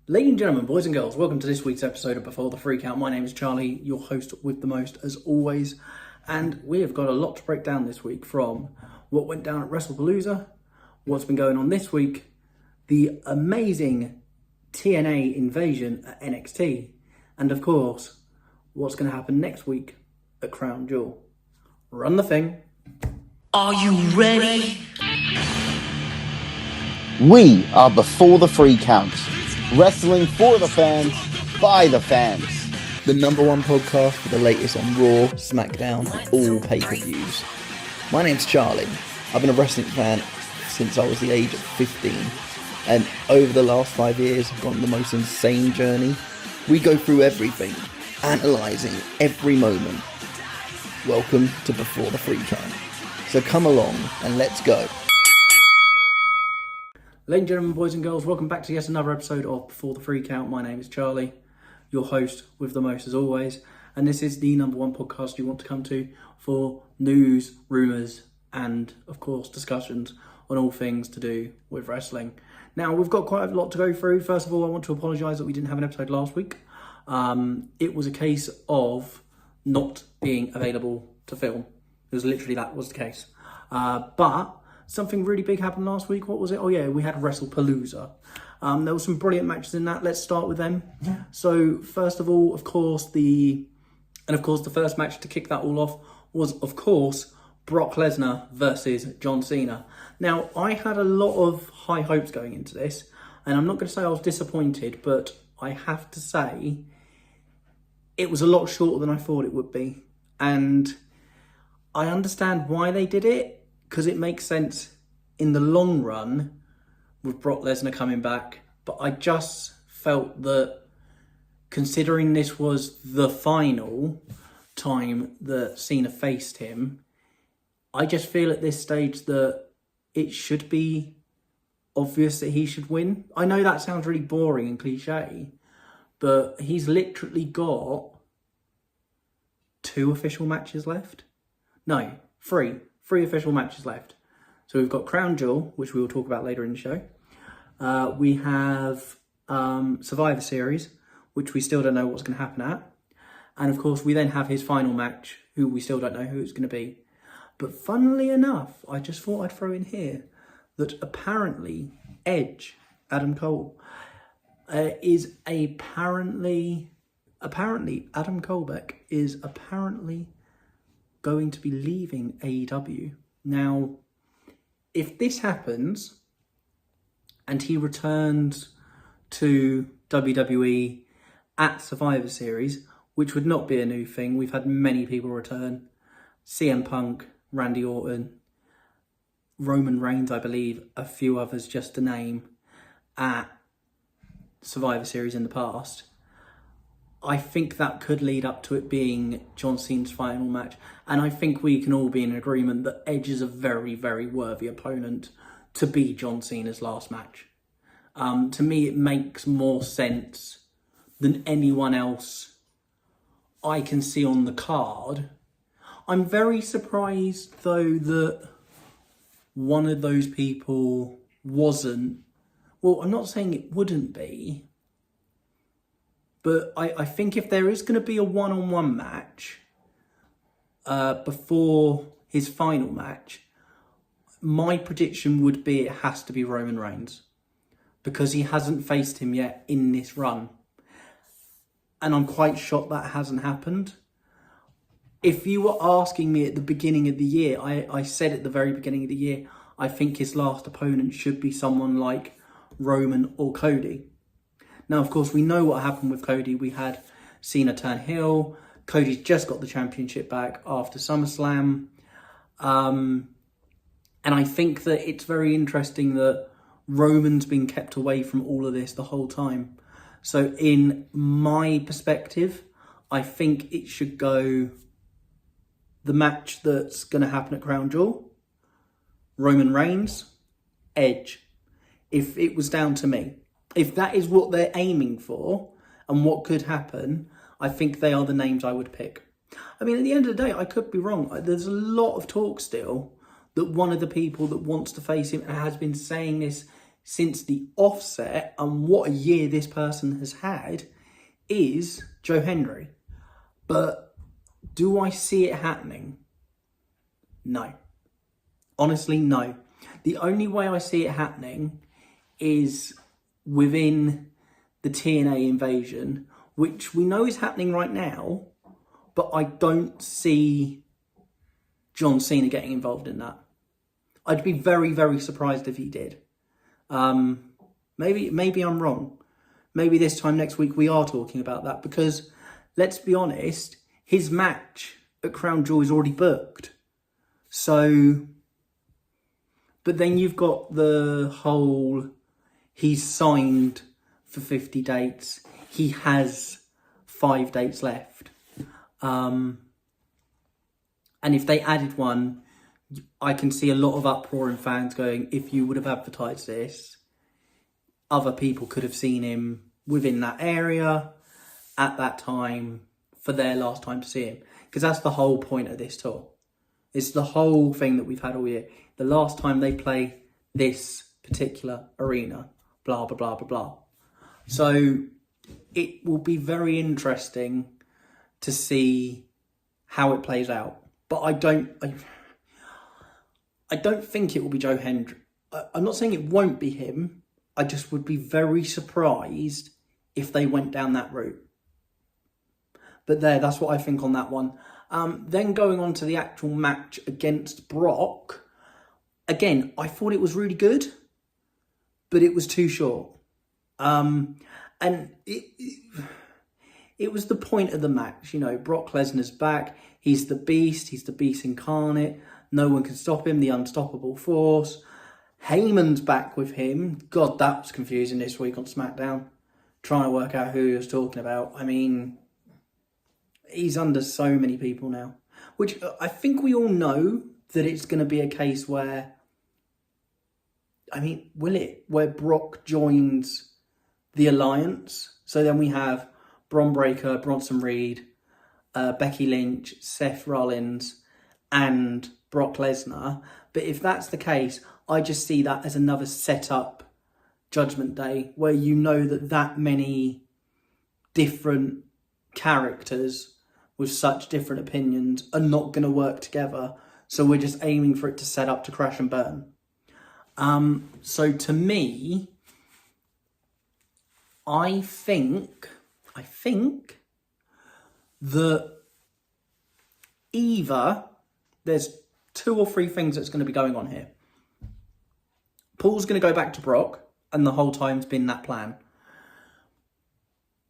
Ladies and gentlemen, boys and girls, welcome to this week's episode of Before the Freak Out. My name is Charlie, your host with the most as always, and we have got a lot to break down this week, from what went down at wrestlepaloza, what's been going on this week, the amazing TNA invasion at NXT, and of course, what's going to happen next week at Crown Jewel. Run the thing. Are you ready? We are Before the Freak Out. Wrestling for the fans, by the fans. The number one podcast for the latest on Raw, SmackDown, all pay-per-views. My name's Charlie. I've been a wrestling fan since I was the age of 15. And over the last 5 years, I've gone on the most insane journey. We go through everything, analysing every moment. Welcome to Before the Freak Out. So come along and let's go. Ladies and gentlemen, boys and girls, welcome back to yet another episode of Before the Freak Out. My name is Charlie, your host with the most as always, and this is the number one podcast you want to come to for news, rumours, and of course discussions on all things to do with wrestling. Now, we've got quite a lot to go through. First of all, I want to apologise that we didn't have an episode last week. It was a case of not being available to film. It was literally that was the case. But something really big happened last week. What was it? Oh yeah, we had WrestlePalooza. There were some brilliant matches in that. Let's start with them. So first of all, of course, the first match to kick that all off was, of course, Brock Lesnar versus John Cena. Now, I had a lot of high hopes going into this, and I'm not going to say I was disappointed, but I have to say it was a lot shorter than I thought it would be. And I understand why they did it, because it makes sense in the long run with Brock Lesnar coming back. But I just felt that, considering this was the final time that Cena faced him, I just feel at this stage that it should be obvious that he should win. I know that sounds really boring and cliche, but he's literally got 2 official matches left. No, 3 official matches left. So we've got Crown Jewel, which we will talk about later in the show. We have Survivor Series, which we still don't know what's going to happen at. And of course, we then have his final match, who we still don't know who it's going to be. But funnily enough, I just thought I'd throw in here that apparently Edge, Adam Cole, Adam Colbeck is apparently going to be leaving AEW. Now, if this happens and he returns to WWE at Survivor Series, which would not be a new thing, we've had many people return. CM Punk, Randy Orton, Roman Reigns, I believe, a few others just to name, at Survivor Series in the past. I think that could lead up to it being John Cena's final match. And I think we can all be in agreement that Edge is a very, very worthy opponent to be John Cena's last match. To me, it makes more sense than anyone else I can see on the card. I'm very surprised, though, that one of those people wasn't. Well, I'm not saying it wouldn't be, but I think if there is going to be a one-on-one match before his final match, my prediction would be it has to be Roman Reigns, because he hasn't faced him yet in this run. And I'm quite shocked that hasn't happened. If you were asking me at the beginning of the year, I said at the very beginning of the year, I think his last opponent should be someone like Roman or Cody. Now, of course, we know what happened with Cody. We had Cena turn heel. Cody's just got the championship back after SummerSlam. And I think that it's very interesting that Roman's been kept away from all of this the whole time. So in my perspective, I think it should go the match that's going to happen at Crown Jewel, Roman Reigns, Edge, if it was down to me. If that is what they're aiming for and what could happen, I think they are the names I would pick. I mean, at the end of the day, I could be wrong. There's a lot of talk still that one of the people that wants to face him and has been saying this since the offset, and what a year this person has had, is Joe Hendry. But do I see it happening? No. Honestly, no. The only way I see it happening is within the TNA invasion, which we know is happening right now, but I don't see John Cena getting involved in that. I'd be very, very surprised if he did. Maybe I'm wrong. Maybe this time next week we are talking about that, because let's be honest, his match at Crown Jewel is already booked. So, but then you've got the whole, he's signed for 50 dates. He has 5 dates left. And if they added one, I can see a lot of uproar in fans going, if you would have advertised this, other people could have seen him within that area at that time for their last time to see him. Because that's the whole point of this tour. It's the whole thing that we've had all year. The last time they play this particular arena, blah, blah, blah, blah, blah. So it will be very interesting to see how it plays out. But I don't think it will be Joe Hendry. I'm not saying it won't be him. I just would be very surprised if they went down that route. But that's what I think on that one. Then going on to the actual match against Brock. Again, I thought it was really good, but it was too short. And it was the point of the match. You know, Brock Lesnar's back. He's the beast. He's the beast incarnate. No one can stop him. The unstoppable force. Heyman's back with him. God, that was confusing this week on SmackDown. Trying to work out who he was talking about. I mean, he's under so many people now. Which I think we all know that it's going to be a case where, I mean, will it? Where Brock joins the Alliance. So then we have Bron Breakker, Bronson Reed, Becky Lynch, Seth Rollins, and Brock Lesnar. But if that's the case, I just see that as another setup Judgment Day, where you know that many different characters with such different opinions are not going to work together. So we're just aiming for it to set up to crash and burn. So to me, I think that either there's 2 or 3 things that's going to be going on here. Paul's going to go back to Brock, and the whole time's been that plan.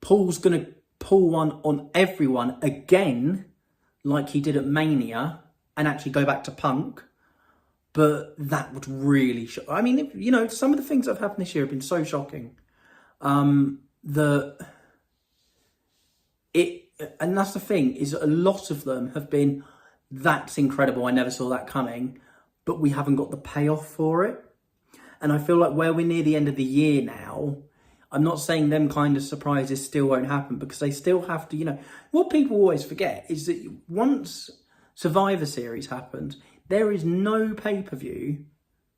Paul's going to pull one on everyone again, like he did at Mania, and actually go back to Punk. But that would really shock. I mean, you know, some of the things that have happened this year have been so shocking. And that's the thing, is a lot of them have been, that's incredible, I never saw that coming, but we haven't got the payoff for it. And I feel like where we're near the end of the year now, I'm not saying them kind of surprises still won't happen, because they still have to, you know, what people always forget is that once Survivor Series happened, there is no pay-per-view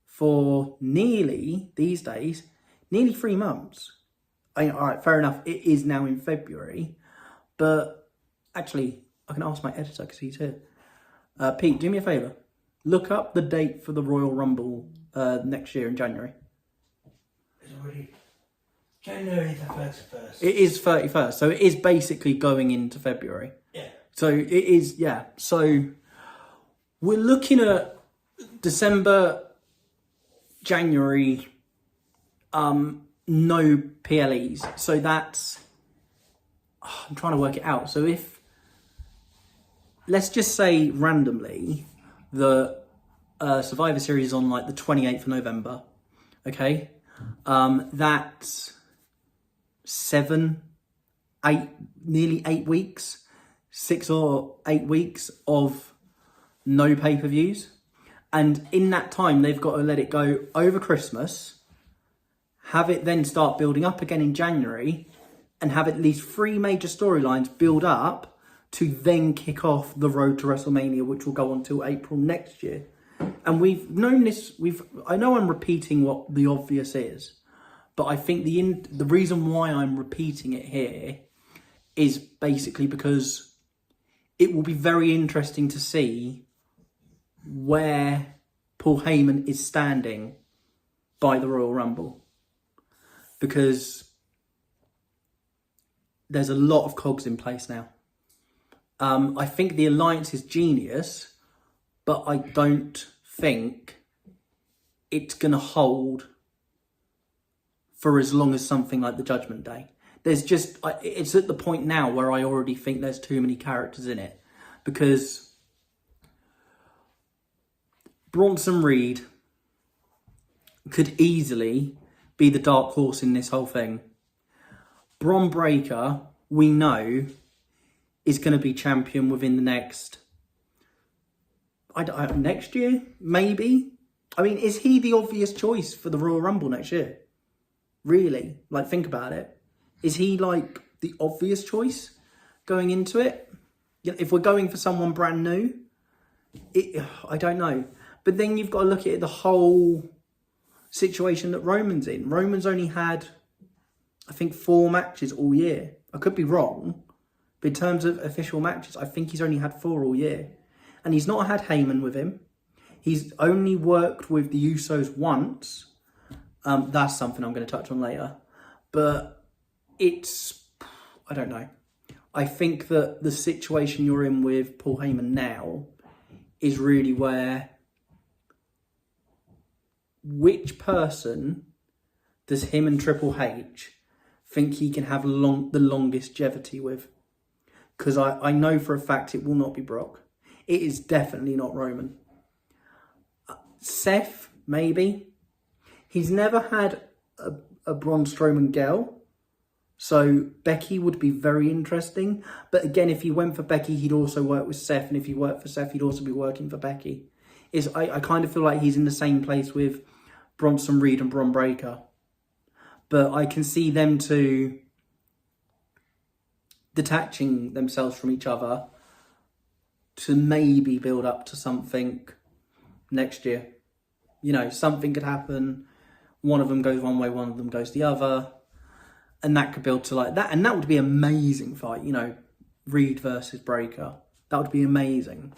for these days, nearly 3 months. All right, fair enough, it is now in February, but actually, I can ask my editor because he's here. Pete, do me a favour. Look up the date for the Royal Rumble next year in January. It's already January the 31st. It is 31st, so it is basically going into February. Yeah. So it is, yeah. So we're looking at December, January, no PLEs. So that's, I'm trying to work it out. So if, let's just say randomly, the Survivor Series is on like the 28th of November, okay? That's 7, 8, nearly 8 weeks, 6 or 8 weeks of no pay-per-views. And in that time, they've got to let it go over Christmas, have it then start building up again in January, and have at least 3 major storylines build up to then kick off the road to WrestleMania, which will go on till April next year. And we've known this. I know I'm repeating what the obvious is, but I think the reason why I'm repeating it here is basically because it will be very interesting to see where Paul Heyman is standing by the Royal Rumble, because there's a lot of cogs in place now. I think the alliance is genius, but I don't think it's going to hold for as long as something like the Judgment Day. It's at the point now where I already think there's too many characters in it, because Bronson Reed could easily be the dark horse in this whole thing. Bron Breakker, we know, is going to be champion within the next... next year, maybe? I mean, is he the obvious choice for the Royal Rumble next year? Really? Like, think about it. Is he, like, the obvious choice going into it? If we're going for someone brand new, I don't know. But then you've got to look at the whole situation that Roman's in. Roman's only had, I think, 4 matches all year. I could be wrong, but in terms of official matches, I think he's only had 4 all year. And he's not had Heyman with him. He's only worked with the Usos once. That's something I'm going to touch on later. But I don't know. I think that the situation you're in with Paul Heyman now is really where, which person does him and Triple H think he can have the longevity with? Because I know for a fact it will not be Brock. It is definitely not Roman. Seth, maybe. He's never had a Braun Strowman girl, so Becky would be very interesting. But again, if he went for Becky, he'd also work with Seth, and if he worked for Seth, he'd also be working for Becky. I kind of feel like he's in the same place with Bronson Reed and Bron Breakker. But I can see them two detaching themselves from each other to maybe build up to something next year. You know, something could happen. One of them goes one way, one of them goes the other. And that could build to like that. And that would be an amazing fight, you know, Reed versus Breakker. That would be amazing.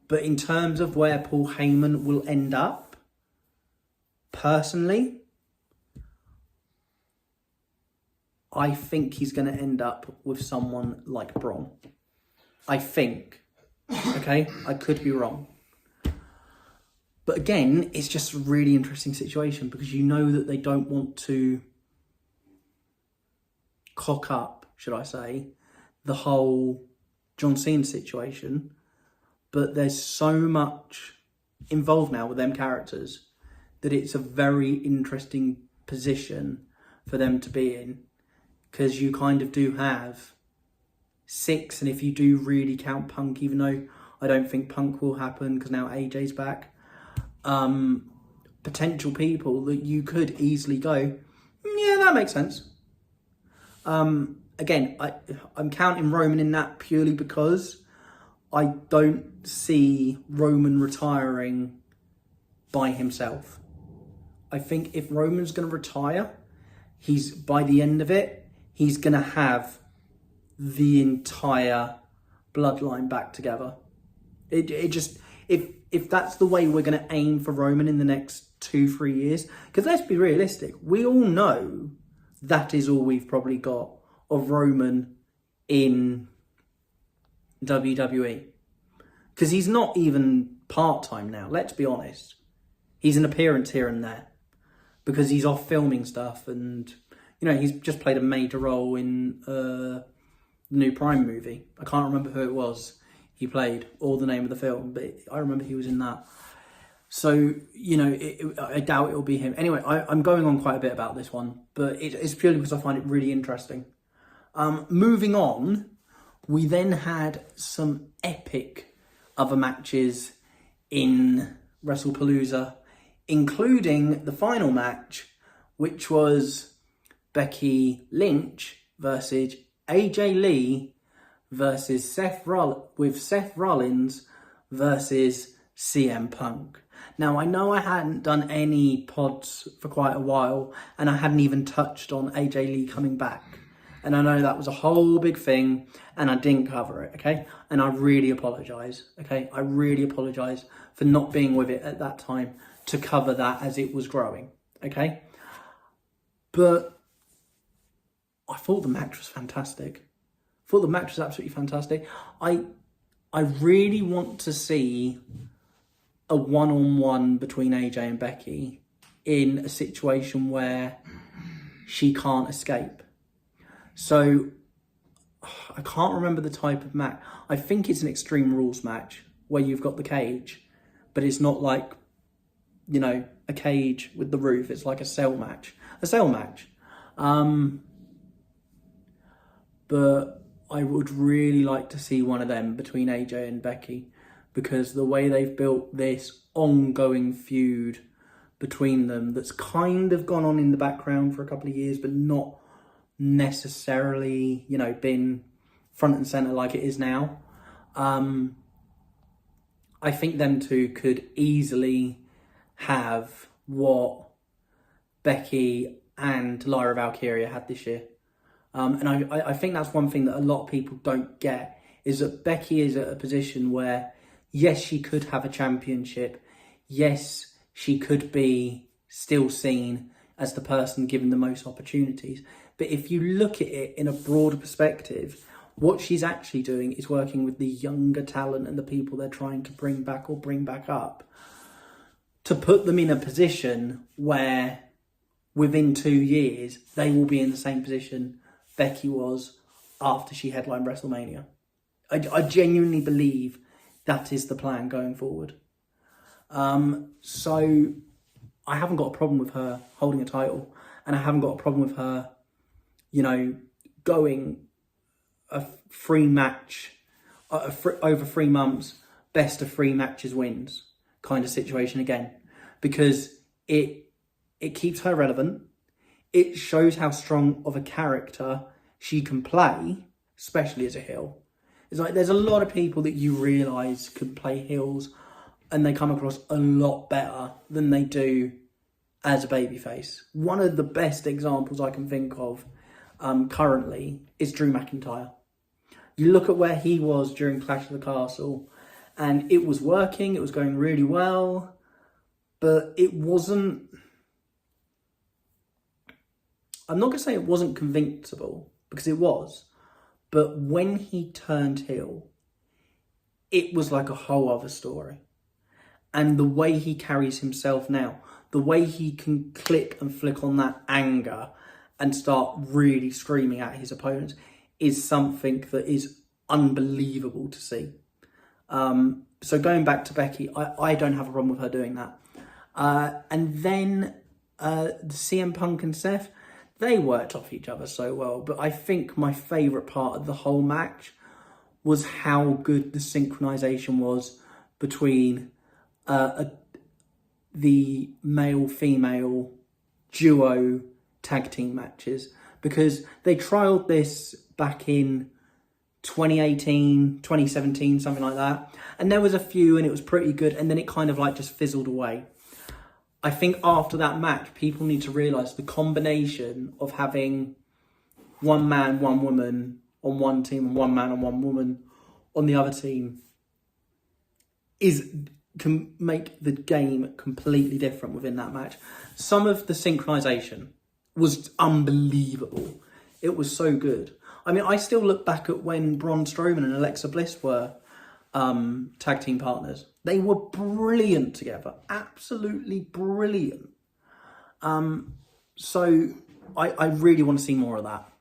But in terms of where Paul Heyman will end up, personally, I think he's going to end up with someone like Braun. I think. Okay? I could be wrong. But again, it's just a really interesting situation because you know that they don't want to cock up, should I say, the whole John Cena situation. But there's so much involved now with them characters that it's a very interesting position for them to be in. Because you kind of do have 6, and if you do really count Punk, even though I don't think Punk will happen because now AJ's back, potential people that you could easily go, yeah, that makes sense. Again, I'm counting Roman in that purely because I don't see Roman retiring by himself. I think if Roman's going to retire, by the end of it, he's going to have the entire bloodline back together. If that's the way we're going to aim for Roman in the next 2-3 years, because let's be realistic, we all know that is all we've probably got of Roman in WWE. Because he's not even part-time now, let's be honest. He's an appearance here and there because he's off filming stuff, and you know, he's just played a major role in the new Prime movie. I can't remember who it was he played or the name of the film, but I remember he was in that. So, you know, I doubt it'll be him. Anyway, I'm going on quite a bit about this one, but it's purely because I find it really interesting. Moving on, we then had some epic other matches in WrestlePalooza, including the final match, which was Becky Lynch versus AJ Lee versus Seth Rollins versus CM Punk. Now, I know I hadn't done any pods for quite a while, and I hadn't even touched on AJ Lee coming back. And I know that was a whole big thing, and I didn't cover it, okay? And I really apologise, okay? I really apologise for not being with it at that time to cover that as it was growing, okay? But I thought the match was fantastic. I thought the match was absolutely fantastic. I really want to see a one-on-one between AJ and Becky in a situation where she can't escape. So I can't remember the type of match. I think it's an Extreme Rules match where you've got the cage, but it's not like, you know, a cage with the roof. It's like a cell match. But I would really like to see one of them between AJ and Becky, because the way they've built this ongoing feud between them that's kind of gone on in the background for a couple of years, but not necessarily, you know, been front and centre like it is now. I think them two could easily have what Becky and Lyra Valkyria had this year. And I think that's one thing that a lot of people don't get, is that Becky is at a position where, yes, she could have a championship. Yes, she could be still seen as the person given the most opportunities. But if you look at it in a broader perspective, what she's actually doing is working with the younger talent and the people they're trying to bring back or bring back up to put them in a position where within 2 years, they will be in the same position Becky was after she headlined WrestleMania. I genuinely believe that is the plan going forward. So I haven't got a problem with her holding a title, and I haven't got a problem with her, you know, going a free match, over 3 months, best of 3 matches wins kind of situation again, because it keeps her relevant. It shows how strong of a character she can play, especially as a heel. It's like there's a lot of people that you realise can play heels and they come across a lot better than they do as a babyface. One of the best examples I can think of currently is Drew McIntyre. You look at where he was during Clash of the Castle, and it was working, it was going really well, but it wasn't... I'm not going to say it wasn't convincable, because it was. But when he turned heel, it was like a whole other story. And the way he carries himself now, the way he can click and flick on that anger and start really screaming at his opponents is something that is unbelievable to see. So going back to Becky, I don't have a problem with her doing that. And then the CM Punk and Seth, they worked off each other so well. But I think my favourite part of the whole match was how good the synchronisation was between the male-female duo tag team matches. Because they trialled this back in 2018, 2017, something like that. And there was a few and it was pretty good. And then it kind of like just fizzled away. I think after that match, people need to realise the combination of having one man, one woman on one team and one man and one woman on the other team can make the game completely different within that match. Some of the synchronisation was unbelievable. It was so good. I mean, I still look back at when Braun Strowman and Alexa Bliss were tag team partners. They were brilliant together. Absolutely brilliant. So I really want to see more of that.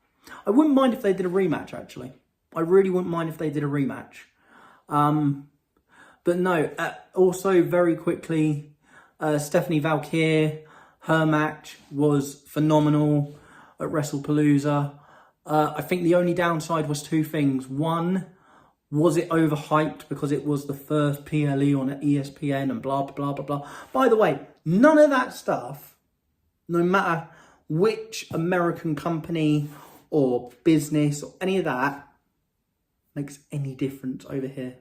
I wouldn't mind if they did a rematch, actually. I really wouldn't mind if they did a rematch. But no, also very quickly, Stephanie Valkyrie, her match was phenomenal at WrestlePalooza. I think the only downside was 2 things. One, was it overhyped because it was the first PLE on ESPN and blah, blah, blah, blah. By the way, none of that stuff, no matter which American company or business or any of that, makes any difference over here.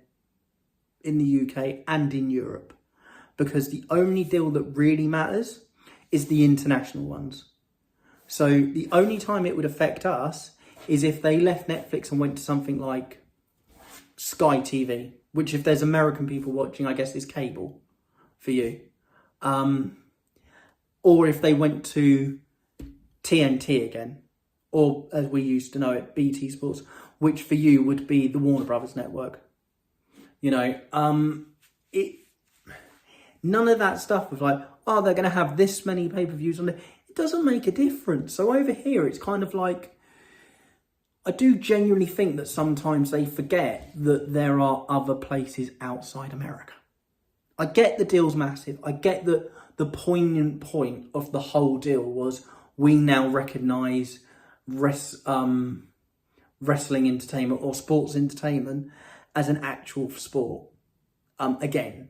in the UK and in Europe, because the only deal that really matters is the international ones. So the only time it would affect us is if they left Netflix and went to something like Sky TV, which if there's American people watching, I guess is cable for you. Or if they went to TNT again, or as we used to know it, BT Sports, which for you would be the Warner Brothers network. You know, none of that stuff was like, oh, they're going to have this many pay-per-views on it. It doesn't make a difference. So over here, it's kind of like, I do genuinely think that sometimes they forget that there are other places outside America. I get the deal's massive. I get that the poignant point of the whole deal was we now recognise wrestling entertainment or sports entertainment as an actual sport. Again,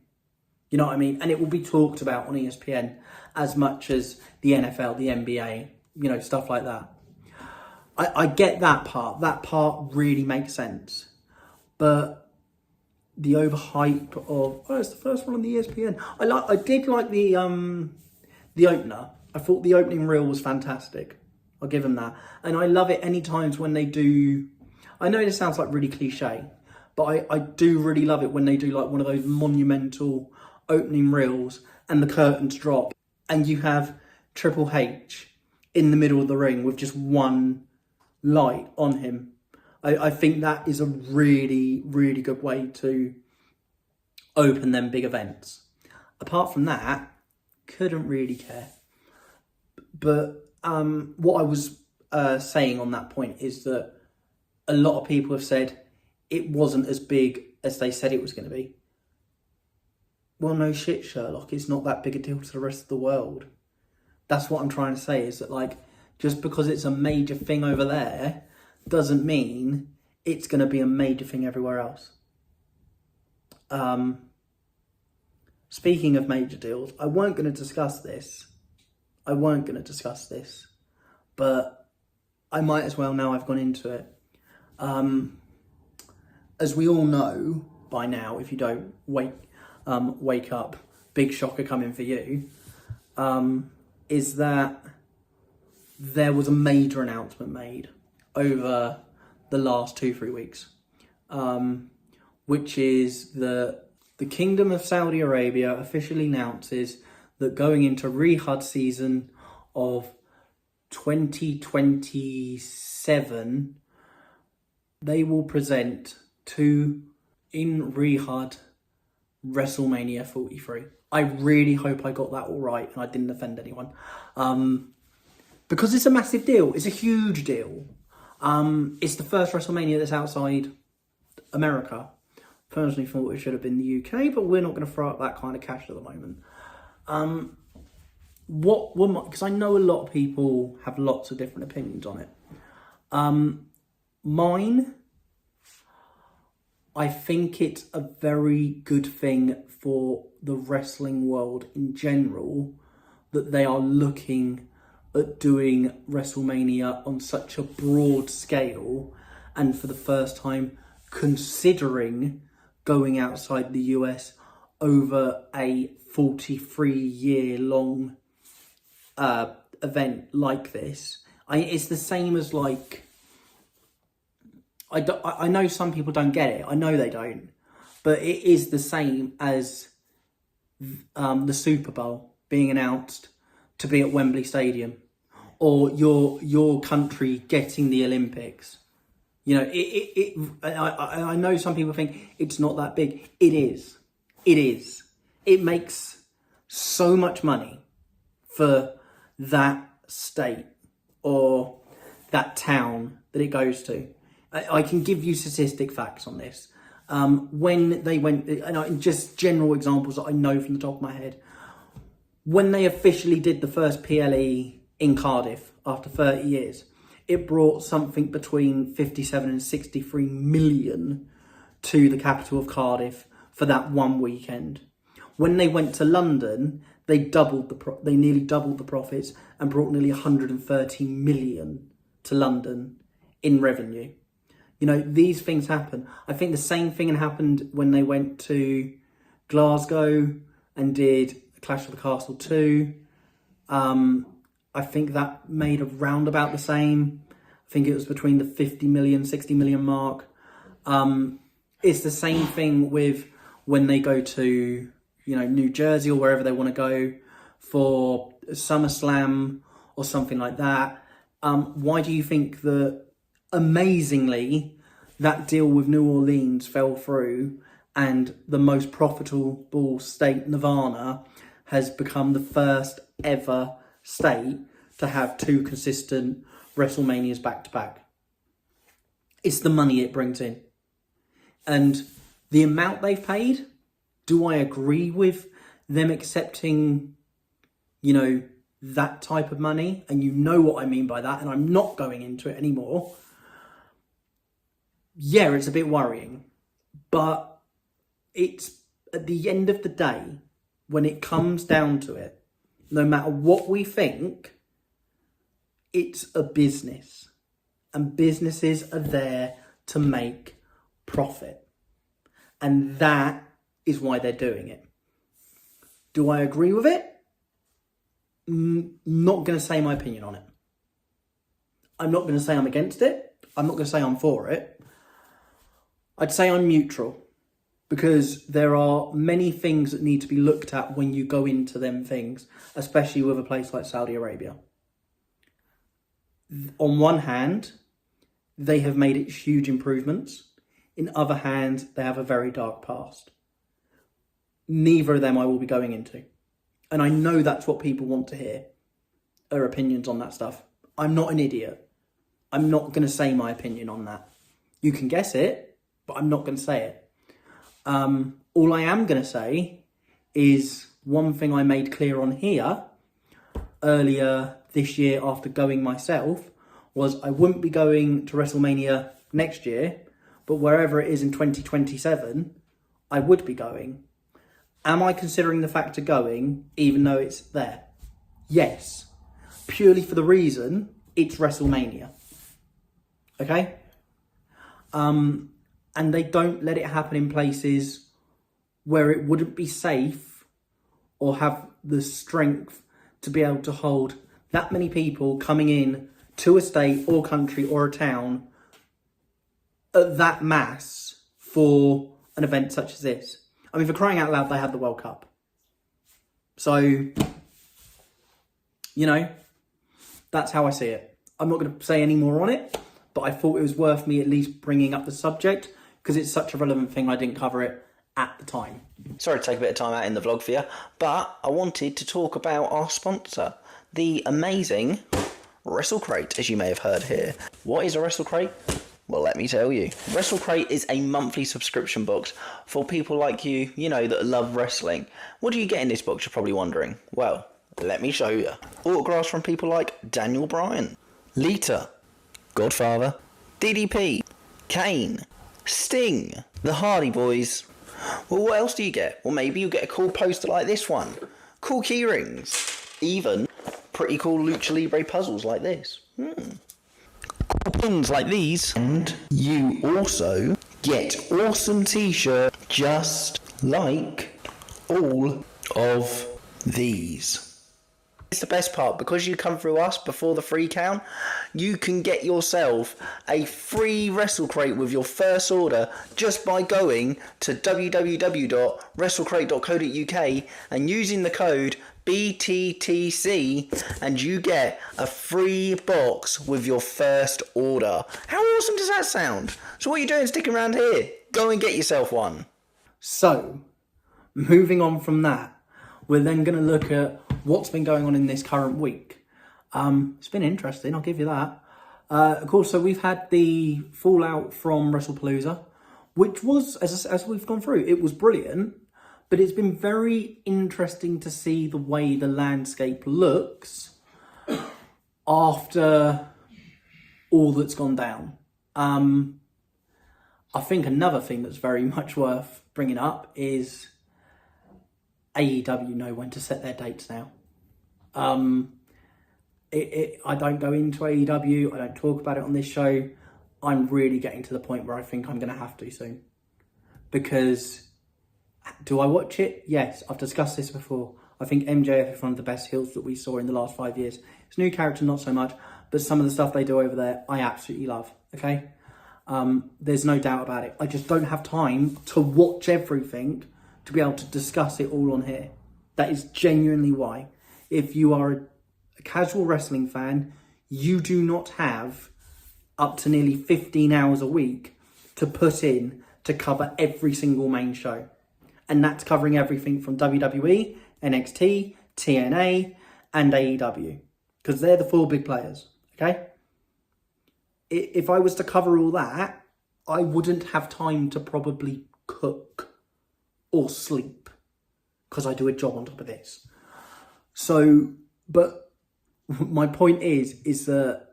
you know what I mean? And it will be talked about on ESPN as much as the NFL, the NBA, you know, stuff like that. I get that part. That part really makes sense. But the overhype of, oh, it's the first one on the ESPN. I did like the opener. I thought the opening reel was fantastic. I'll give them that. And I love it any times when they do, I know this sounds like really cliche, but I do really love it when they do like one of those monumental opening reels and the curtains drop and you have Triple H in the middle of the ring with just one light on him. I think that is a really, really good way to open them big events. Apart from that, couldn't really care. But what I was saying on that point is that a lot of people have said it wasn't as big as they said it was going to be. Well, no shit, Sherlock. It's not that big a deal to the rest of the world. That's what I'm trying to say, is that, like, just because it's a major thing over there doesn't mean it's going to be a major thing everywhere else. Speaking of major deals, I weren't going to discuss this, but I might as well now I've gone into it. As we all know by now, if you don't wake up, big shocker coming for you, is that there was a major announcement made over the last 2-3 weeks, which is the Kingdom of Saudi Arabia officially announces that going into Riyadh season of 2027, they will present in Riyadh WrestleMania 43. I really hope I got that all right and I didn't offend anyone. Because it's a massive deal. It's a huge deal. It's the first WrestleMania that's outside America. Personally thought it should have been the UK, but we're not going to throw up that kind of cash at the moment. Because I know a lot of people have lots of different opinions on it. Mine, I think it's a very good thing for the wrestling world in general that they are looking at doing WrestleMania on such a broad scale and for the first time considering going outside the US over a 43-year-long event like this. It's the same as, like, I know some people don't get it. I know they don't. But it is the same as the Super Bowl being announced to be at Wembley Stadium, or your country getting the Olympics. You know, I know some people think it's not that big. It is. It is. It makes so much money for that state or that town that it goes to. I can give you statistic facts on this. When they went, and just general examples that I know from the top of my head, when they officially did the first PLE in Cardiff after 30 years, it brought something between 57 and 63 million to the capital of Cardiff for that one weekend. When they went to London, they nearly doubled the profits and brought nearly 130 million to London in revenue. these things happen. I think the same thing happened when they went to Glasgow and did Clash of the Castle 2. I think that made around about the same. I think it was between the 50 million, 60 million mark. It's the same thing with when they go to, New Jersey or wherever they want to go for SummerSlam or something like that. Why do you think that, amazingly, that deal with New Orleans fell through and the most profitable state, Nevada, has become the first ever state to have 2 consistent WrestleManias back to back? It's the money it brings in. And the amount they've paid, do I agree with them accepting, that type of money? And you know what I mean by that, and I'm not going into it anymore. Yeah, it's a bit worrying. But it's, at the end of the day, when it comes down to it, no matter what we think, it's a business. And businesses are there to make profit. And that is why they're doing it. Do I agree with it? Not going to say my opinion on it. I'm not going to say I'm against it. I'm not going to say I'm for it. I'd say I'm neutral, because there are many things that need to be looked at when you go into them things, especially with a place like Saudi Arabia. On one hand, they have made it huge improvements. In other hand, they have a very dark past. Neither of them I will be going into. And I know that's what people want to hear, are opinions on that stuff. I'm not an idiot. I'm not going to say my opinion on that. You can guess it, but I'm not going to say it. All I am going to say is one thing I made clear on here earlier this year after going myself was I wouldn't be going to WrestleMania next year, but wherever it is in 2027, I would be going. Am I considering the fact of going, even though it's there? Yes. Purely for the reason it's WrestleMania. Okay? And they don't let it happen in places where it wouldn't be safe or have the strength to be able to hold that many people coming in to a state or country or a town at that mass for an event such as this. I mean, for crying out loud, they had the World Cup. So, that's how I see it. I'm not going to say any more on it, but I thought it was worth me at least bringing up the subject because it's such a relevant thing. I didn't cover it at the time. Sorry to take a bit of time out in the vlog for you, but I wanted to talk about our sponsor, the amazing WrestleCrate, as you may have heard here. What is a WrestleCrate? Well, let me tell you. WrestleCrate is a monthly subscription box for people like you, that love wrestling. What do you get in this box, you're probably wondering? Well, let me show you. Autographs from people like Daniel Bryan, Lita, Godfather, DDP, Kane, Sting, the Hardy Boys. Well, what else do you get? Well, maybe you get a cool poster like this one, cool key rings, even pretty cool Lucha Libre puzzles like this. Cool pins like these, and you also get awesome t-shirt just like all of these. It's the best part, because you come through us before the free count, you can get yourself a free WrestleCrate with your first order just by going to www.wrestlecrate.co.uk and using the code BTTC, and you get a free box with your first order. How awesome does that sound? So what are you doing sticking around here? Go and get yourself one. So, moving on from that, we're then going to look at what's been going on in this current week. It's been interesting, I'll give you that. Of course, so we've had the fallout from wrestlepaloza, which was, as we've gone through, it was brilliant. But it's been very interesting to see the way the landscape looks after all that's gone down. I think another thing that's very much worth bringing up is AEW know when to set their dates now. I don't go into AEW, I don't talk about it on this show. I'm really getting to the point where I think I'm going to have to soon. Because, do I watch it? Yes, I've discussed this before. I think MJF is one of the best heels that we saw in the last 5 years. His new character, not so much, but some of the stuff they do over there, I absolutely love, okay? There's no doubt about it. I just don't have time to watch everything to be able to discuss it all on here. That is genuinely why. If you are a casual wrestling fan, you do not have up to nearly 15 hours a week to put in to cover every single main show. And that's covering everything from WWE, NXT, TNA, and AEW. Because they're the 4 big players, okay? If I was to cover all that, I wouldn't have time to probably cook or sleep. Because I do a job on top of this. So, but my point is that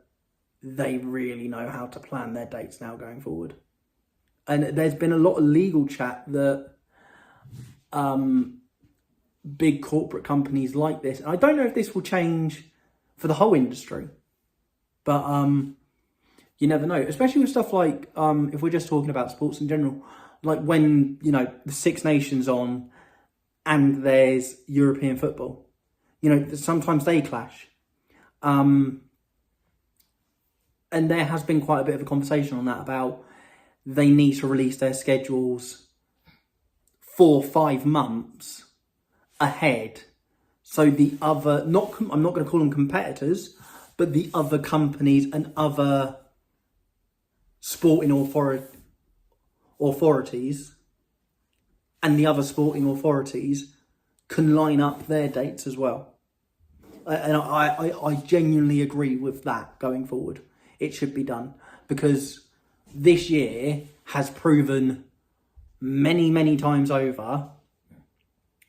they really know how to plan their dates now going forward. And there's been a lot of legal chat that big corporate companies like this, and I don't know if this will change for the whole industry, but you never know, especially with stuff like, if we're just talking about sports in general, like when, you know, the Six Nations on and there's European football, you know, sometimes they clash. And there has been quite a bit of a conversation on that about they need to release their schedules 4 or 5 months ahead. So the other, I'm not going to call them competitors, but the other companies and other sporting authorities and the other sporting authorities can line up their dates as well. And I genuinely agree with that going forward. It should be done because this year has proven many, many times over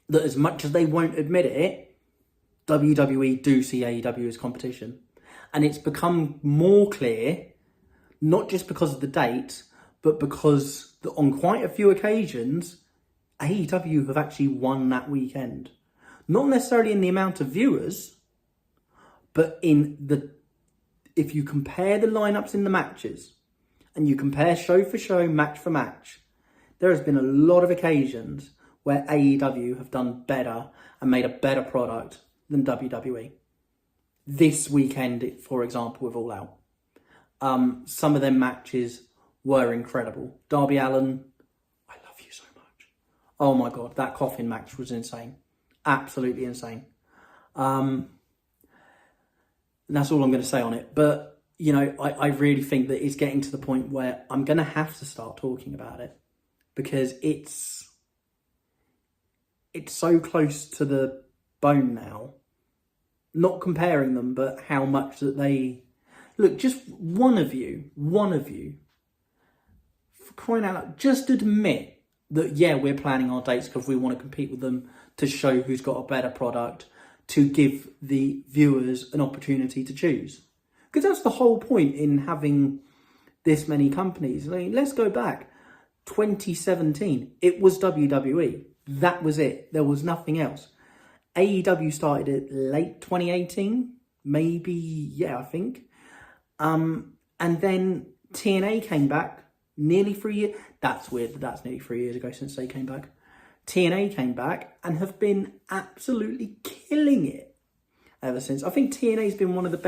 that as much as they won't admit it, WWE do see AEW as competition. And it's become more clear, not just because of the dates, but because on quite a few occasions, AEW have actually won that weekend. Not necessarily in the amount of viewers, but if you compare the lineups in the matches and you compare show for show, match for match, there has been a lot of occasions where AEW have done better and made a better product than WWE. This weekend, for example, with All Out. Some of their matches were incredible. Darby Allin, I love you so much. Oh my God, that coffin match was insane. Absolutely insane. And that's all I'm going to say on it. But, you know, I really think that it's getting to the point where I'm going to have to start talking about it. Because it's so close to the bone now. Not comparing them, but how much that they... Look, just one of you, for crying out loud, just admit that, yeah, we're planning our dates because we want to compete with them to show who's got a better product, to give the viewers an opportunity to choose. Because that's the whole point in having this many companies. I mean, let's go back. 2017, it was WWE. That was it. There was nothing else. AEW started it late 2018, maybe, yeah, I think. And then TNA came back nearly 3 years. That's weird, that's nearly 3 years ago since they came back. TNA came back and have been absolutely killing it ever since. I think TNA's been one of the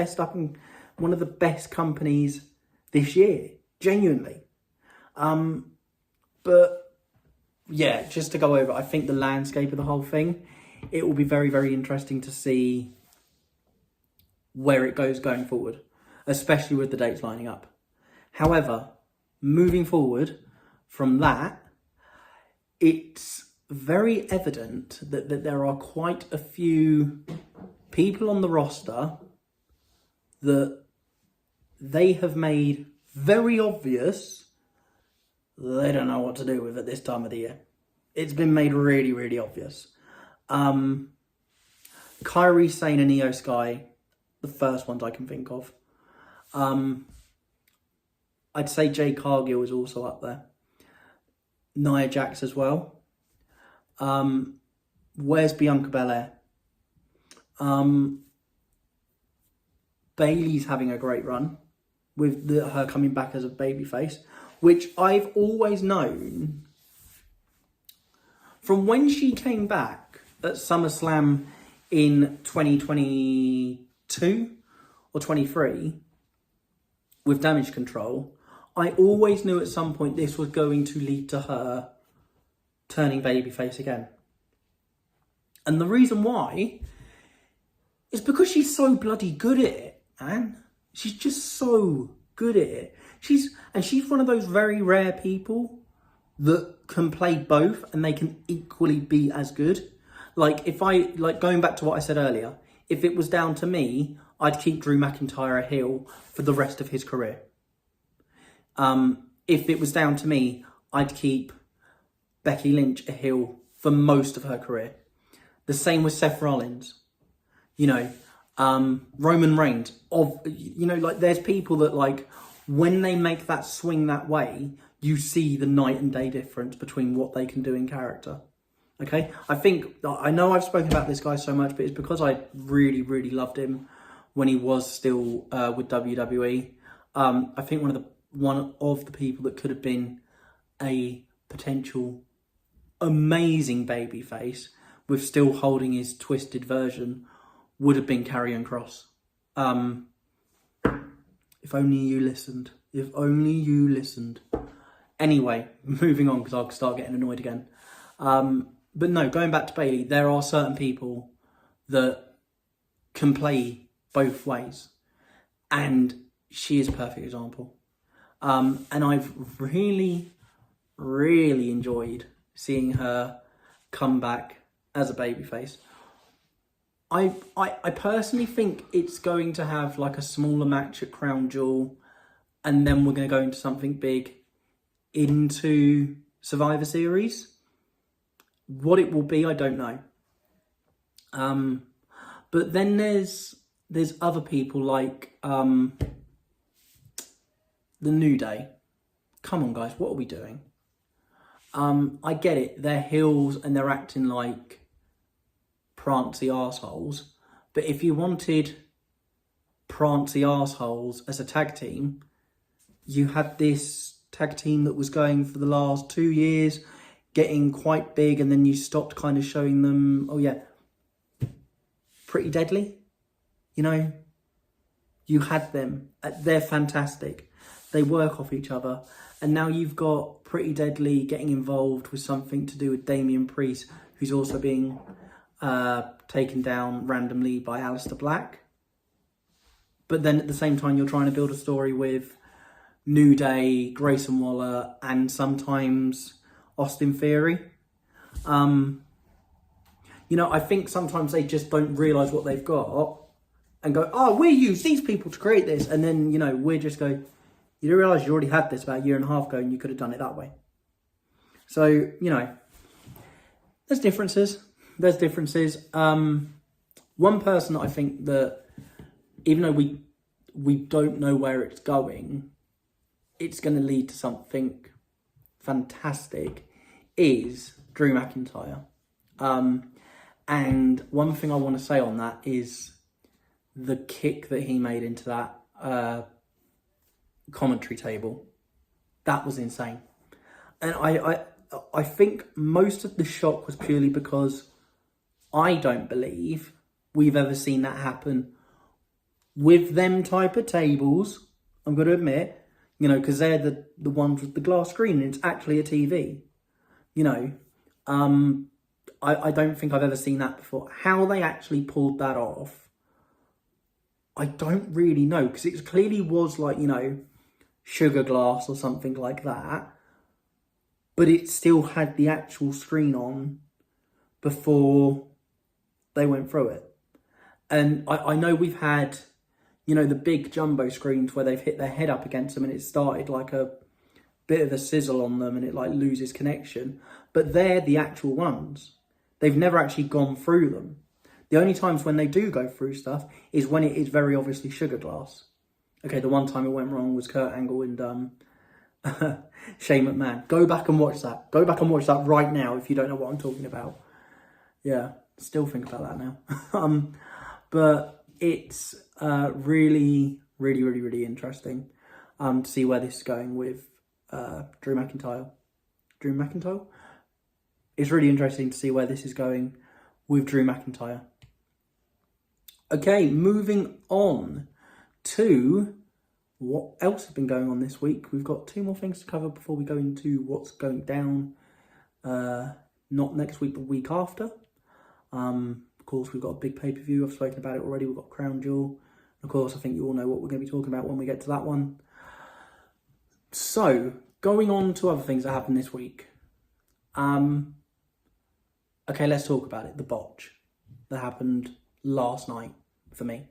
best companies this year, genuinely. But yeah, just to go over, I think the landscape of the whole thing, it will be very, very interesting to see where it goes going forward, especially with the dates lining up. However, moving forward from that, it's very evident that there are quite a few people on the roster that they have made very obvious they don't know what to do with it this time of the year. It's been made really, really obvious. Kairi Sane and Io Sky, the first ones I can think of. I'd say Jade Cargill is also up there. Nia Jax as well. Where's Bianca Belair? Bayley's having a great run. with her coming back as a babyface, which I've always known from when she came back at SummerSlam in 2022 or 23 with Damage Control. I always knew at some point this was going to lead to her turning babyface again. And the reason why is because she's so bloody good at it, man. She's just so good at it. She's one of those very rare people that can play both and they can equally be as good. Like, going back to what I said earlier, if it was down to me, I'd keep Drew McIntyre a heel for the rest of his career. If it was down to me, I'd keep Becky Lynch a heel for most of her career. The same with Seth Rollins. Roman Reigns. There's people that, like, when they make that swing that way, you see the night and day difference between what they can do in character. Okay? I know I've spoken about this guy so much, but it's because I really, really loved him when he was still with WWE. I think one of the people that could have been a potential amazing babyface with still holding his twisted version would have been Karrion Kross. If only you listened. If only you listened. Anyway, moving on, because I'll start getting annoyed again. But no, going back to Bayley, there are certain people that can play both ways. And she is a perfect example. And I've really, really enjoyed seeing her come back as a babyface. I personally think it's going to have like a smaller match at Crown Jewel, and then we're going to go into something big into Survivor Series. What it will be, I don't know. But then there's other people like the New Day. Come on, guys, what are we doing? I get it. They're heels and they're acting like prancy arseholes. But if you wanted prancy arseholes as a tag team, you had this tag team that was going for the last 2 years, getting quite big, and then you stopped kind of showing them, Pretty Deadly. You had them. They're fantastic. They work off each other. And now you've got Pretty Deadly getting involved with something to do with Damian Priest, who's also being taken down randomly by Aleister Black. But then at the same time, you're trying to build a story with New Day, Grayson Waller, and sometimes Austin Theory. I think sometimes they just don't realise what they've got and go, we use these people to create this. And then, we're just go, you do realise you already had this about a year and a half ago and you could have done it that way. So, there's differences. One person that I think that, even though we don't know where it's going, it's going to lead to something fantastic, is Drew McIntyre. And one thing I want to say on that is the kick that he made into that commentary table. That was insane. And I think most of the shock was purely because I don't believe we've ever seen that happen with them type of tables. I'm going to admit, because they're the ones with the glass screen and it's actually a TV. I don't think I've ever seen that before. How they actually pulled that off, I don't really know, because it clearly was like, sugar glass or something like that, but it still had the actual screen on before they went through it. And I know we've had, the big jumbo screens where they've hit their head up against them and it started like a bit of a sizzle on them and it like loses connection. But they're the actual ones. They've never actually gone through them. The only times when they do go through stuff is when it is very obviously sugar glass. Okay, the one time it went wrong was Kurt Angle and Shane McMahon. Go back and watch that. Go back and watch that right now if you don't know what I'm talking about. Yeah, still think about that now. But it's really, really, really, really interesting. to see where this is going with Drew McIntyre. Drew McIntyre? It's really interesting to see where this is going with Drew McIntyre. Okay, moving on to what else has been going on this week. We've got 2 more things to cover before we go into what's going down, not next week, but the week after. Of course, we've got a big pay-per-view. I've spoken about it already. We've got Crown Jewel. Of course, I think you all know what we're going to be talking about when we get to that one. So, going on to other things that happened this week. Okay, let's talk about it. The botch that happened last night for me.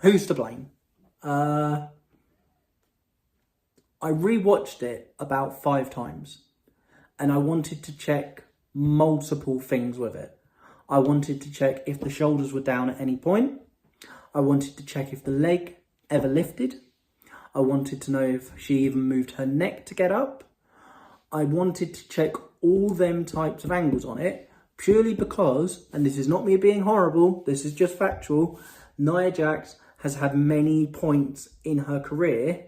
Who's to blame? I rewatched it about 5 times and I wanted to check multiple things with it. I wanted to check if the shoulders were down at any point. I wanted to check if the leg ever lifted. I wanted to know if she even moved her neck to get up. I wanted to check all them types of angles on it purely because, and this is not me being horrible, this is just factual, Nia Jax has had many points in her career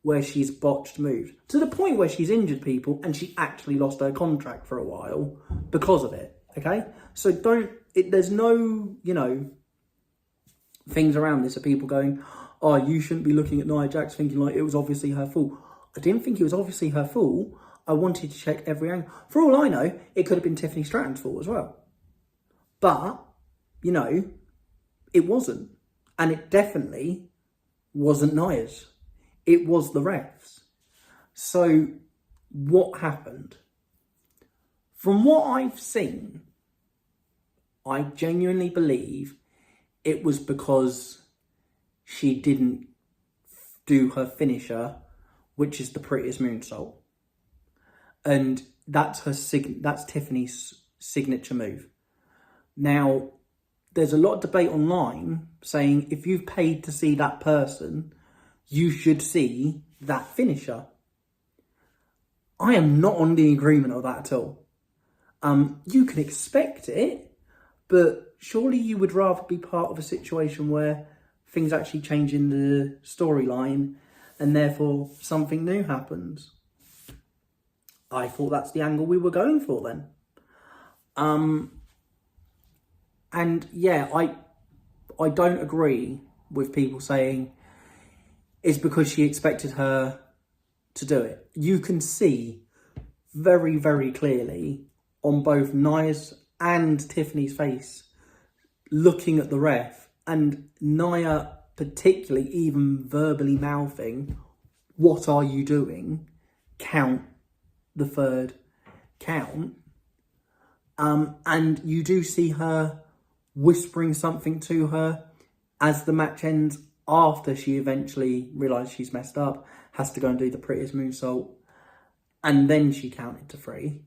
where she's botched moves. To the point where she's injured people and she actually lost her contract for a while because of it, okay? So there's no, things around this of people going, oh, you shouldn't be looking at Nia Jax thinking like it was obviously her fault. I didn't think it was obviously her fault. I wanted to check every angle. For all I know, it could have been Tiffany Stratton's fault as well. But, it wasn't. And it definitely wasn't Nia's. It was the refs. So, what happened? From what I've seen, I genuinely believe it was because she didn't do her finisher, which is the prettiest moonsault. And that's that's Tiffany's signature move. Now, there's a lot of debate online saying if you've paid to see that person, you should see that finisher. I am not on the agreement of that at all. You can expect it, but surely you would rather be part of a situation where things actually change in the storyline and therefore something new happens. I thought that's the angle we were going for then. And yeah, I don't agree with people saying it's because she expected her to do it. You can see very, very clearly on both Nia's and Tiffany's face looking at the ref, and Nia particularly even verbally mouthing, "What are you doing? Count the 3rd count." And you do see her whispering something to her as the match ends, after she eventually realised she's messed up, has to go and do the prettiest moonsault, and then she counted to 3.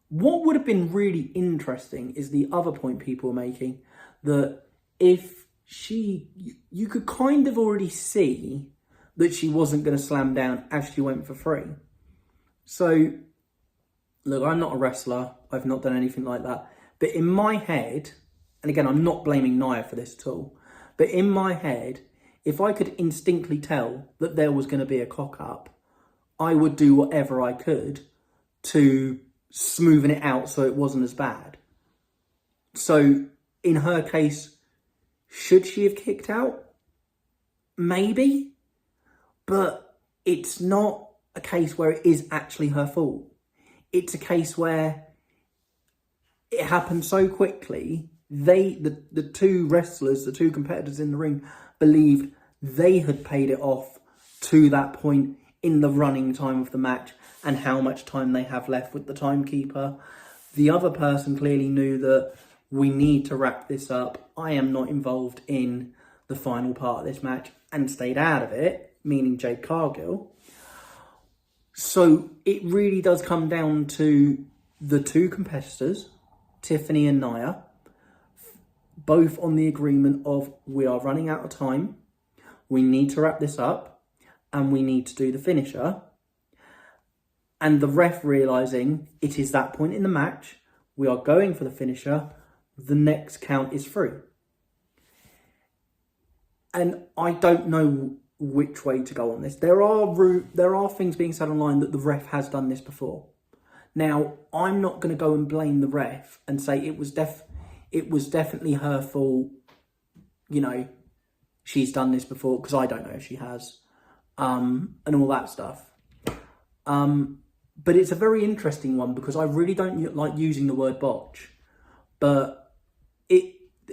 What would have been really interesting is the other point people were making, that if you could kind of already see that she wasn't going to slam down as she went for 3. So, look, I'm not a wrestler. I've not done anything like that. But in my head, and again, I'm not blaming Nia for this at all, but in my head, if I could instinctively tell that there was going to be a cock-up, I would do whatever I could to smoothen it out so it wasn't as bad. So, in her case, should she have kicked out? Maybe. But it's not a case where it is actually her fault. It's a case where it happened so quickly. The 2 wrestlers, the 2 competitors in the ring, believed they had paid it off to that point in the running time of the match and how much time they have left with the timekeeper. The other person clearly knew that we need to wrap this up. I am not involved in the final part of this match, and stayed out of it, meaning Jade Cargill. So it really does come down to the 2 competitors, Tiffany and Nia, both on the agreement of we are running out of time, we need to wrap this up, and we need to do the finisher. And the ref realising it is that point in the match, we are going for the finisher, the next count is 3. And I don't know which way to go on this. There are things being said online that the ref has done this before. Now, I'm not going to go and blame the ref and say it was definitely her fault. You know, she's done this before, because I don't know if she has, and all that stuff. But it's a very interesting one, because I really don't like using the word botch, but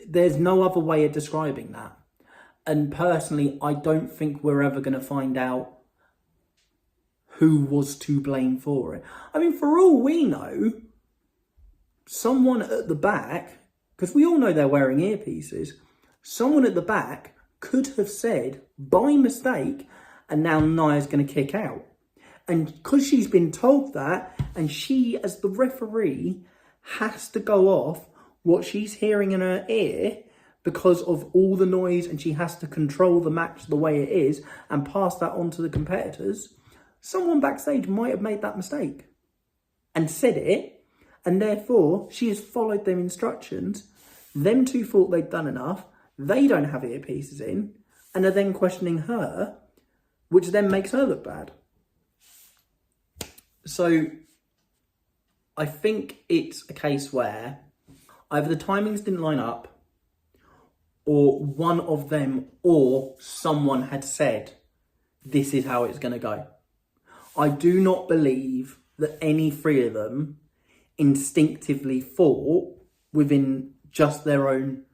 there's no other way of describing that. And personally, I don't think we're ever going to find out who was to blame for it. I mean, for all we know, someone at the back, because we all know they're wearing earpieces, someone at the back could have said, by mistake, and now Nia's going to kick out. And because she's been told that, and she, as the referee, has to go off what she's hearing in her ear because of all the noise, and she has to control the match the way it is and pass that on to the competitors, someone backstage might have made that mistake and said it, and therefore she has followed them instructions. Them two thought they'd done enough. They don't have earpieces in and are then questioning her, which then makes her look bad. So I think it's a case where either the timings didn't line up, or one of them or someone had said, this is how it's going to go. I do not believe that any three of them instinctively thought, within just their own,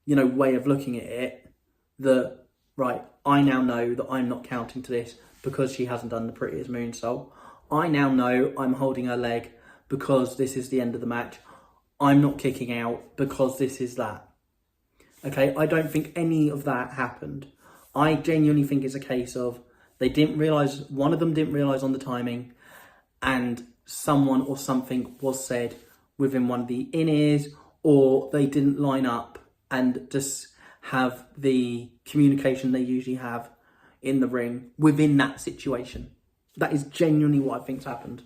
way of looking at it, that, right, I now know that I'm not counting to this because she hasn't done the prettiest moonsault. I now know I'm holding her leg because this is the end of the match. I'm not kicking out because this is that. Okay, I don't think any of that happened. I genuinely think it's a case of one of them didn't realise on the timing, and someone or something was said within one of the in-ears, or they didn't line up and just have the communication they usually have in the ring within that situation. That is genuinely what I think's happened.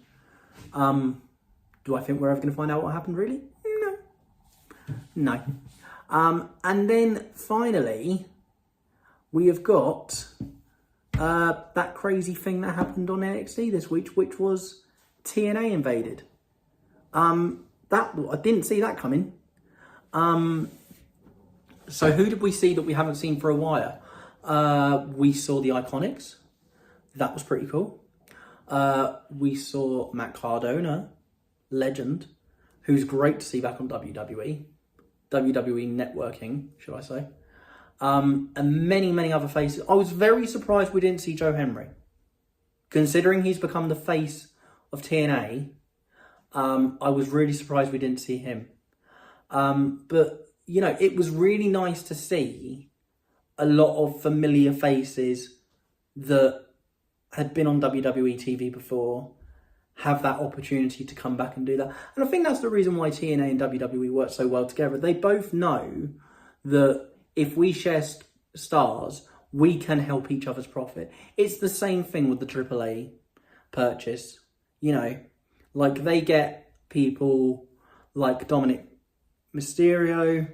Do I think we're ever going to find out what happened, really? No. And then finally, we have got that crazy thing that happened on NXT this week, which was TNA invaded. I didn't see that coming. So who did we see that we haven't seen for a while? We saw the Iconics. That was pretty cool. We saw Matt Cardona, legend, who's great to see back on WWE networking, should I say. And many, many other faces. I was very surprised we didn't see Joe Henry. Considering he's become the face of TNA, I was really surprised we didn't see him. But, it was really nice to see a lot of familiar faces that had been on WWE TV before have that opportunity to come back and do that. And I think that's the reason why TNA and WWE work so well together. They both know that if we share stars, we can help each other's profit. It's the same thing with the AAA purchase. Like they get people like Dominic Mysterio.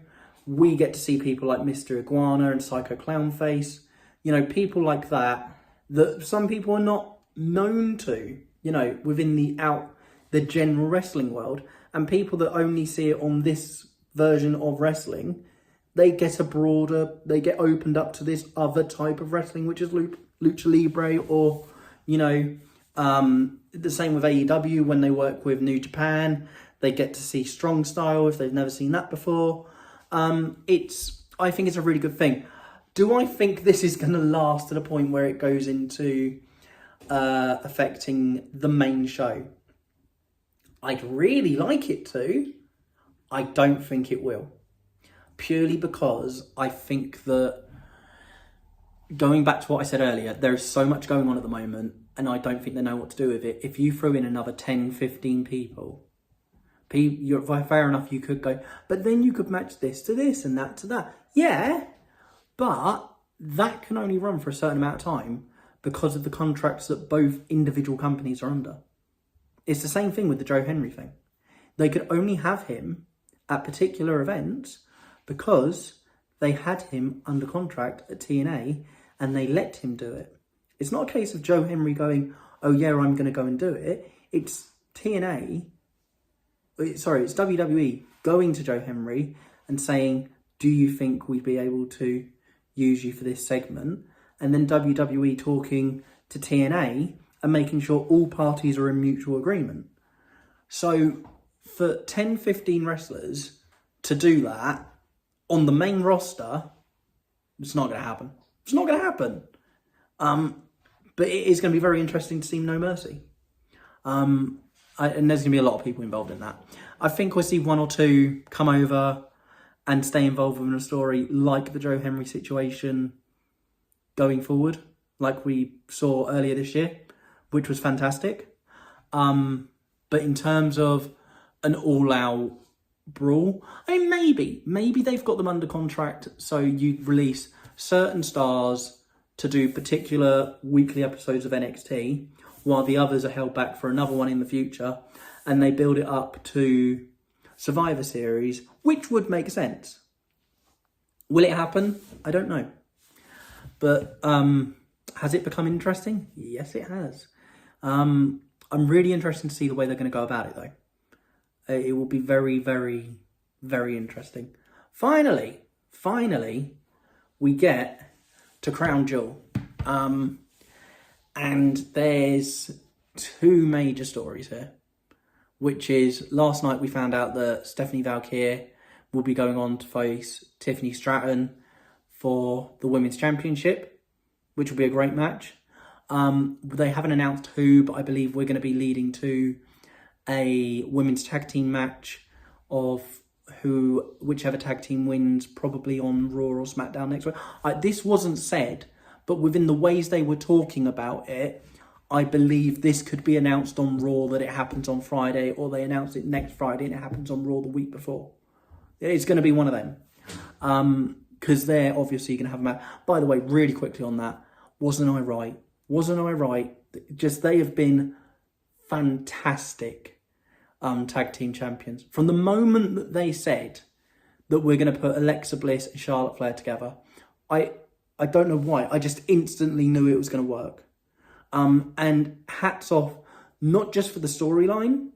We get to see people like Mr. Iguana and Psycho Clownface. People like that some people are not known to, within the general wrestling world. And people that only see it on this version of wrestling, they get opened up to this other type of wrestling, which is Lucha Libre, or, the same with AEW when they work with New Japan. They get to see strong style if they've never seen that before. I think it's a really good thing. Do I think this is going to last to the point where it goes into affecting the main show? I'd really like it to. I don't think it will. Purely because I think that, going back to what I said earlier, there is so much going on at the moment, and I don't think they know what to do with it. If you throw in another 10, 15 people, fair enough, you could go, but then you could match this to this and that to that. Yeah, but that can only run for a certain amount of time because of the contracts that both individual companies are under. It's the same thing with the Joe Henry thing. They could only have him at particular events because they had him under contract at TNA and they let him do it. It's not a case of Joe Henry going, oh yeah, I'm going to go and do it. It's it's WWE going to Joe Henry and saying, do you think we'd be able to use you for this segment? And then WWE talking to TNA and making sure all parties are in mutual agreement. So for 10, 15 wrestlers to do that on the main roster, it's not going to happen. It's not going to happen. But it is going to be very interesting to see No Mercy. And there's going to be a lot of people involved in that. I think we'll see one or two come over and stay involved in a story like the Joe Henry situation going forward, like we saw earlier this year, which was fantastic. But in terms of an all-out brawl, I mean, maybe they've got them under contract, so you release certain stars to do particular weekly episodes of NXT, while the others are held back for another one in the future, and they build it up to Survivor Series, which would make sense. Will it happen? I don't know. But has it become interesting? Yes, it has. I'm really interested to see the way they're going to go about it, though. It will be very, very, very interesting. Finally, we get to Crown Jewel. And there's two major stories here, which is last night we found out that Stephanie Valkyrie will be going on to face Tiffany Stratton for the Women's Championship, which will be a great match. They haven't announced who, but I believe we're going to be leading to a women's tag team match of whichever tag team wins, probably on Raw or SmackDown next week. This wasn't said, but within the ways they were talking about it, I believe this could be announced on Raw that it happens on Friday, or they announce it next Friday and it happens on Raw the week before. It's going to be one of them. Because they're obviously going to have a match. By the way, really quickly on that, wasn't I right? Just they have been fantastic tag team champions. From the moment that they said that we're going to put Alexa Bliss and Charlotte Flair together, I don't know why. I just instantly knew it was going to work. And hats off, not just for the storyline,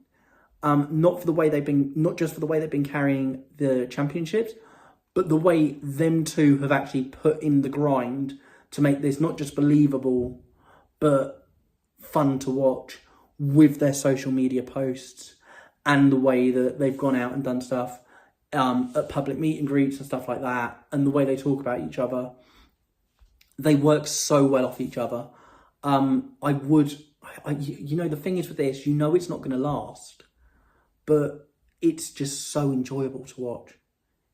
not just for the way they've been carrying the championships, but the way them two have actually put in the grind to make this not just believable, but fun to watch with their social media posts and the way that they've gone out and done stuff at public meet and greets and stuff like that, and the way they talk about each other. They work so well off each other. The thing is with this, it's not going to last, but it's just so enjoyable to watch.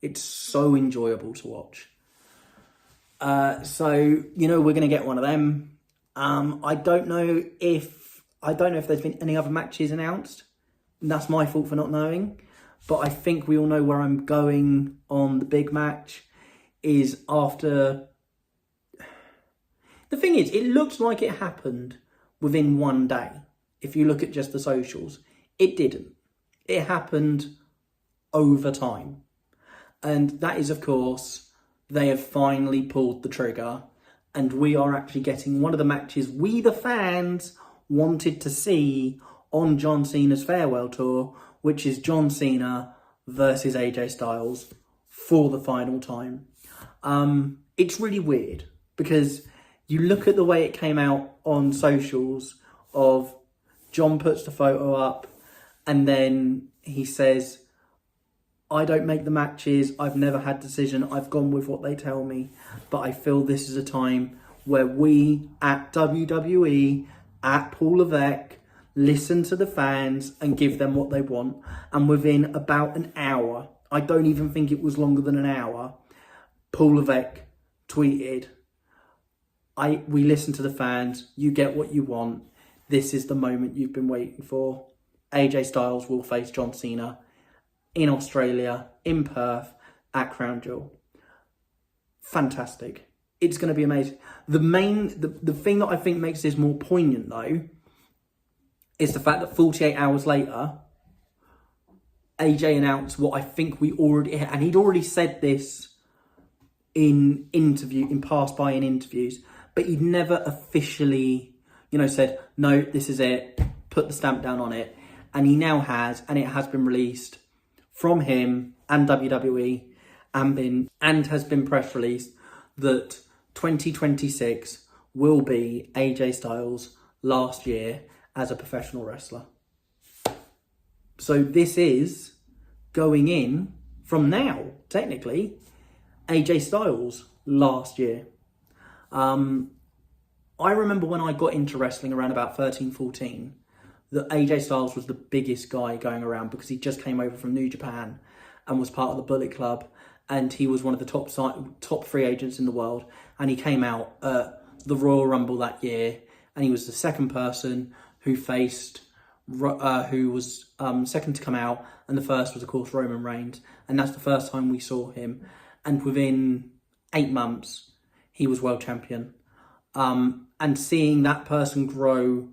It's so enjoyable to watch. So we're going to get one of them. I don't know if there's been any other matches announced. That's my fault for not knowing. But I think we all know where I'm going on the big match is after. The thing is, it looked like it happened within one day. If you look at just the socials, it didn't. It happened over time. And that is, of course, they have finally pulled the trigger and we are actually getting one of the matches we, the fans, wanted to see on John Cena's farewell tour, which is John Cena versus AJ Styles for the final time. It's really weird because you look at the way it came out on socials of John puts the photo up and then he says, I don't make the matches, I've never had decision, I've gone with what they tell me, but I feel this is a time where we at WWE, at Paul Levesque, listen to the fans and give them what they want. And within about an hour, I don't even think it was longer than an hour, Paul Levesque tweeted, we listen to the fans, you get what you want, this is the moment you've been waiting for. AJ Styles will face John Cena in Australia, in Perth, at Crown Jewel. Fantastic. It's going to be amazing. The thing that I think makes this more poignant, though, is the fact that 48 hours later, AJ announced what I think we already... And he'd already said this in past interviews, but he'd never officially, said, no, this is it, put the stamp down on it. And he now has, and it has been released from him and WWE and has been press released that 2026 will be AJ Styles' last year as a professional wrestler. So this is going in from now, technically, AJ Styles' last year. I remember when I got into wrestling around about 13, 14, that AJ Styles was the biggest guy going around because he just came over from New Japan and was part of the Bullet Club, and he was one of the top free agents in the world, and he came out at the Royal Rumble that year, and he was the second person who was second to come out, and the first was, of course, Roman Reigns, and that's the first time we saw him, and within 8 months, he was world champion. And seeing that person grow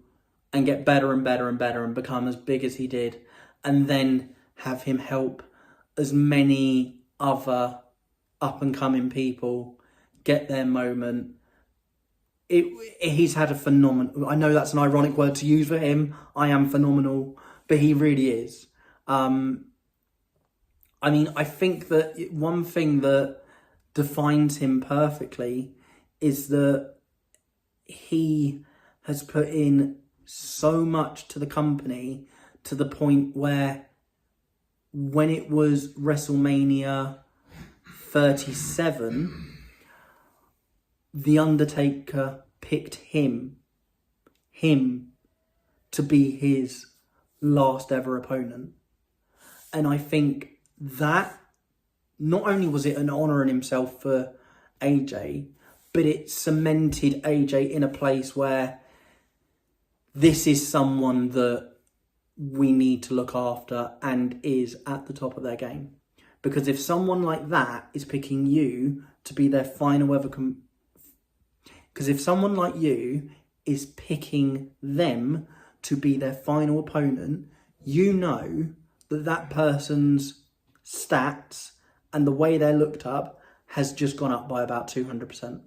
and get better and better and better and become as big as he did, and then have him help as many other up-and-coming people get their moment. He's had a phenomenal... I know that's an ironic word to use for him. I am phenomenal, but he really is. I think that one thing that defines him perfectly is that he has put in so much to the company to the point where when it was WrestleMania 37, The Undertaker picked him to be his last ever opponent. And I think that not only was it an honour in himself for AJ, but it cemented AJ in a place where this is someone that we need to look after and is at the top of their game. Because if someone like that is picking you to be their final ever... Because if someone like you is picking them to be their final opponent, you know that that person's stats and the way they're looked up has just gone up by about 200%.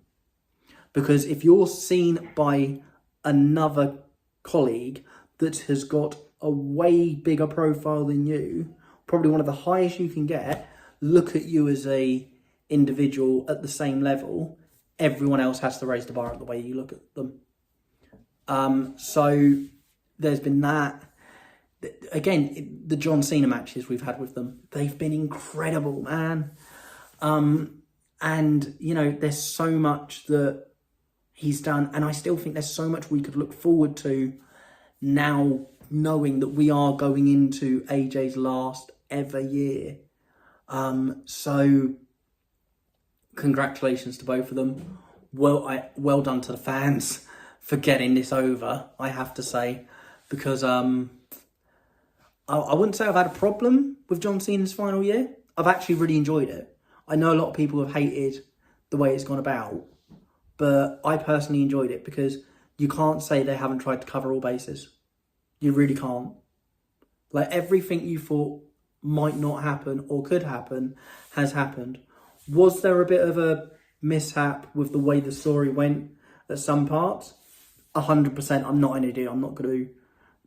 Because if you're seen by another colleague that has got a way bigger profile than you, probably one of the highest you can get, look at you as a individual at the same level, everyone else has to raise the bar at the way you look at them. So there's been that. Again, the John Cena matches we've had with them, they've been incredible, man. And, there's so much that he's done, and I still think there's so much we could look forward to now, knowing that we are going into AJ's last ever year. So congratulations to both of them. Well done to the fans for getting this over, I have to say, because I wouldn't say I've had a problem with John Cena's final year. I've actually really enjoyed it. I know a lot of people have hated the way it's gone about, but I personally enjoyed it because you can't say they haven't tried to cover all bases. You really can't. Like, everything you thought might not happen or could happen has happened. Was there a bit of a mishap with the way the story went at some parts? 100%. I'm not an idiot. I'm not going to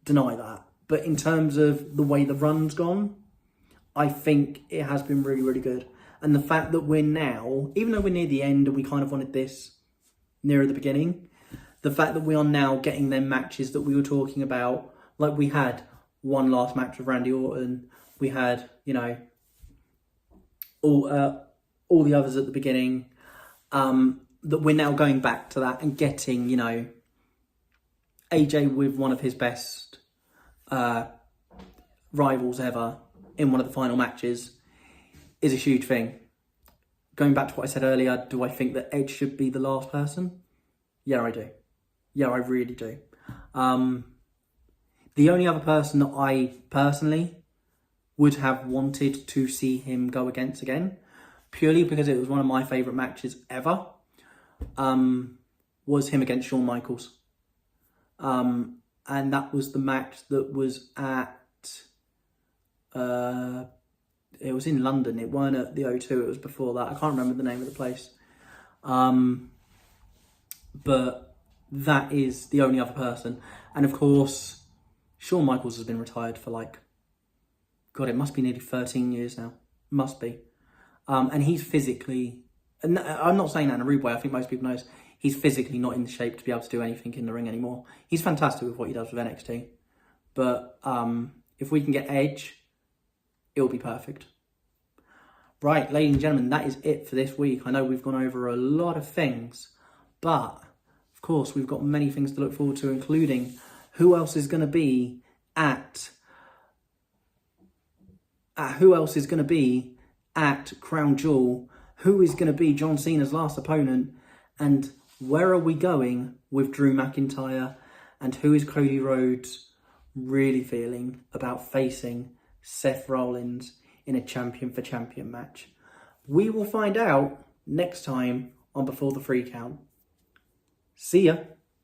deny that. But in terms of the way the run's gone, I think it has been really, really good. And the fact that we're now, even though we're near the end and we kind of wanted this nearer the beginning, the fact that we are now getting them matches that we were talking about, like we had one last match with Randy Orton, we had, all the others at the beginning, that we're now going back to that and getting, AJ with one of his best rivals ever in one of the final matches is a huge thing. Going back to what I said earlier, do I think that Edge should be the last person? Yeah, I do. Yeah, I really do. The only other person that I personally would have wanted to see him go against again, purely because it was one of my favourite matches ever, was him against Shawn Michaels. And that was the match that was at It was in London. It weren't at the O2. It was before that. I can't remember the name of the place. But that is the only other person. And of course, Shawn Michaels has been retired for like, God, it must be nearly 13 years now. Must be. And he's physically, and I'm not saying that in a rude way. I think most people know this. He's physically not in the shape to be able to do anything in the ring anymore. He's fantastic with what he does with NXT. But if we can get Edge, it'll be perfect. Right, ladies and gentlemen, that is it for this week. I know we've gone over a lot of things, but of course we've got many things to look forward to, including who else is going to be at Crown Jewel, who is going to be John Cena's last opponent, and where are we going with Drew McIntyre, and who is Cody Rhodes really feeling about facing Seth Rollins in a champion for champion match. We will find out next time on Before the Free Count. See ya.